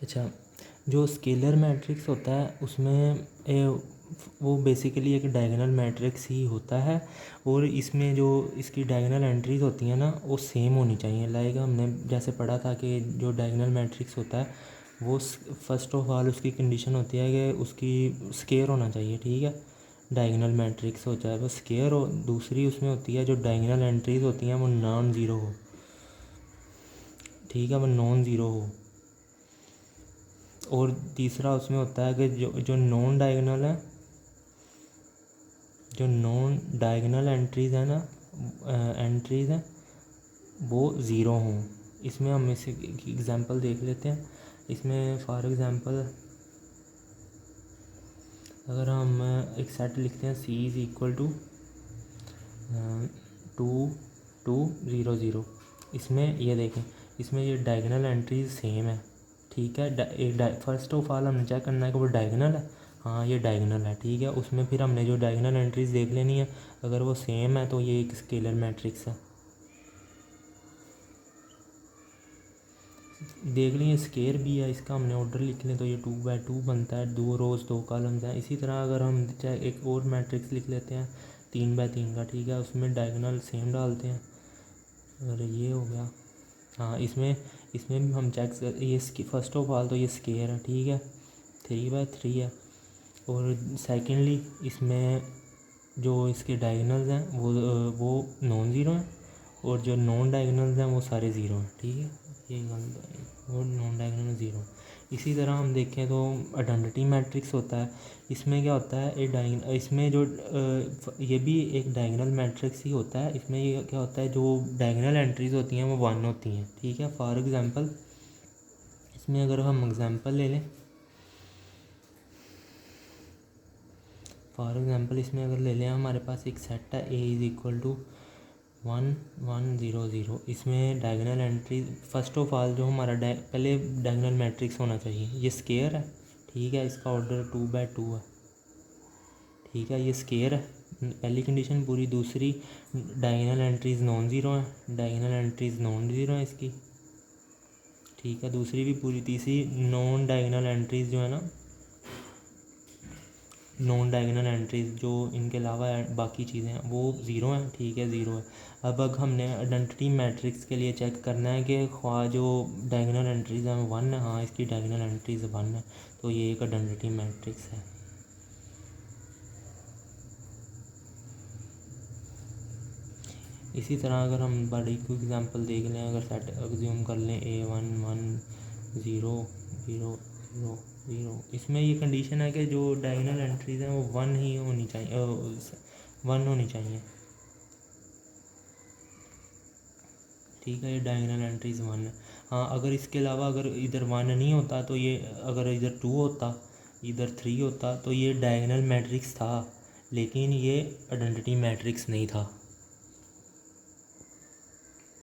अच्छा, जो scalar matrix होता है उसमें वो बेसिकली एक डायगोनल मैट्रिक्स ही होता है, और इसमें जो इसकी डायगोनल एंट्रीज होती हैं ना वो सेम होनी चाहिए। लाइक हमने जैसे पढ़ा था कि जो डायगोनल मैट्रिक्स होता है वो फर्स्ट ऑफ ऑल उसकी कंडीशन होती है कि उसकी स्केयर होना चाहिए, ठीक है। डायगोनल मैट्रिक्स हो चाहे वो स्केयर हो। दूसरी उसमें होती है जो डायगोनल एंट्रीज होती हैं वो नॉन ज़ीरो हो, ठीक है, वो नॉन ज़ीरो हो। और तीसरा उसमें होता है कि जो जो नॉन डायगोनल है, जो नॉन डायगोनल एंट्रीज़ है ना, एंट्रीज़ हैं वो ज़ीरो हों। इसमें हम इसे एग्ज़ाम्पल देख लेते हैं। इसमें फॉर एग्ज़ाम्पल अगर हम एक सेट लिखते हैं सी इज़ इक्वल टू 2 2 0 0। इसमें ये देखें, इसमें ये डायगोनल एंट्रीज सेम है, ठीक है। फर्स्ट ऑफ ऑल हमने चेक करना है कि वो डायगोनल है। हाँ ये डायगोनल है, ठीक है। उसमें फिर हमने जो डायगोनल एंट्रीज देख लेनी है, अगर वो सेम है तो ये एक स्केलर मैट्रिक्स है। देख लें ये स्केयर भी है, इसका हमने ऑर्डर लिख लें तो ये 2 बाय 2 बनता है, 2 रोज़ 2 कॉलम्स हैं। इसी तरह अगर हम चाहे एक और मैट्रिक्स लिख लेते हैं 3 बाय 3 का, ठीक है, उसमें डायगोनल सेम डालते हैं और ये हो गया। हाँ इसमें इसमें भी हम चेक ये फर्स्ट ऑफ ऑल तो ये स्केयर है, ठीक है, 3 बाय 3 है। और सेकेंडली इसमें जो इसके डायगोनल्स हैं वो नॉन ज़ीरो हैं, और जो नॉन डायगोनल्स हैं वो सारे ज़ीरो हैं, ठीक है। ये वो नॉन डायगोनल ज़ीरो। इसी तरह हम देखें तो आइडेंटिटी मैट्रिक्स होता है। इसमें क्या होता है, इसमें जो ये भी एक डायगोनल मैट्रिक्स ही होता है। इसमें ये क्या होता है, जो डायगोनल एंट्रीज होती हैं वो 1 होती हैं, ठीक है। फॉर एग्ज़ाम्पल इसमें अगर हम एग्ज़ाम्पल ले लें, फॉर एग्ज़ाम्पल इसमें अगर ले लें हमारे पास एक सेट है ए इज़ इक्वल टू 1 1 0 0। इसमें diagonal entry first of all जो हमारा पहले डायगोनल मैट्रिक्स होना चाहिए, ये स्केयर है, ठीक है, इसका ऑर्डर 2 बाय 2 है, ठीक है, ये स्केयर है, पहली कंडीशन पूरी। दूसरी डायगोनल एंट्रीज नॉन ज़ीरो है, डायगोनल एंट्रीज नॉन ज़ीरो है इसकी, ठीक है, दूसरी भी पूरी। तीसरी नॉन डायगोनल एंट्रीज जो है ना, नॉन डायगोनल एंट्रीज जो इनके अलावा बाकी चीज़ें हैं वो ज़ीरो हैं, ठीक है, ज़ीरो है। अब हमने आइडेंटिटी मैट्रिक्स के लिए चेक करना है कि ख्वाह जो डायगोनल एंट्रीज हैं 1 है, हाँ इसकी डायगोनल एंट्रीज 1 है, तो ये एक आइडेंटिटी मैट्रिक्स है। इसी तरह अगर हम बड़ी को एग्जांपल देख लें, अगर सेट एज्यूम कर लें A1 1 0 0 0 0, इसमें ये कंडीशन है कि जो डायगोनल एंट्रीज हैं वो 1 ही होनी चाहिए, 1 होनी चाहिए, ठीक है। ये डायगोनल एंट्रीज 1 है। हाँ अगर इसके अलावा अगर इधर 1 नहीं होता तो ये, अगर इधर 2 होता, इधर 3 होता तो ये डायगोनल मैट्रिक्स था, लेकिन ये आइडेंटिटी मैट्रिक्स नहीं था।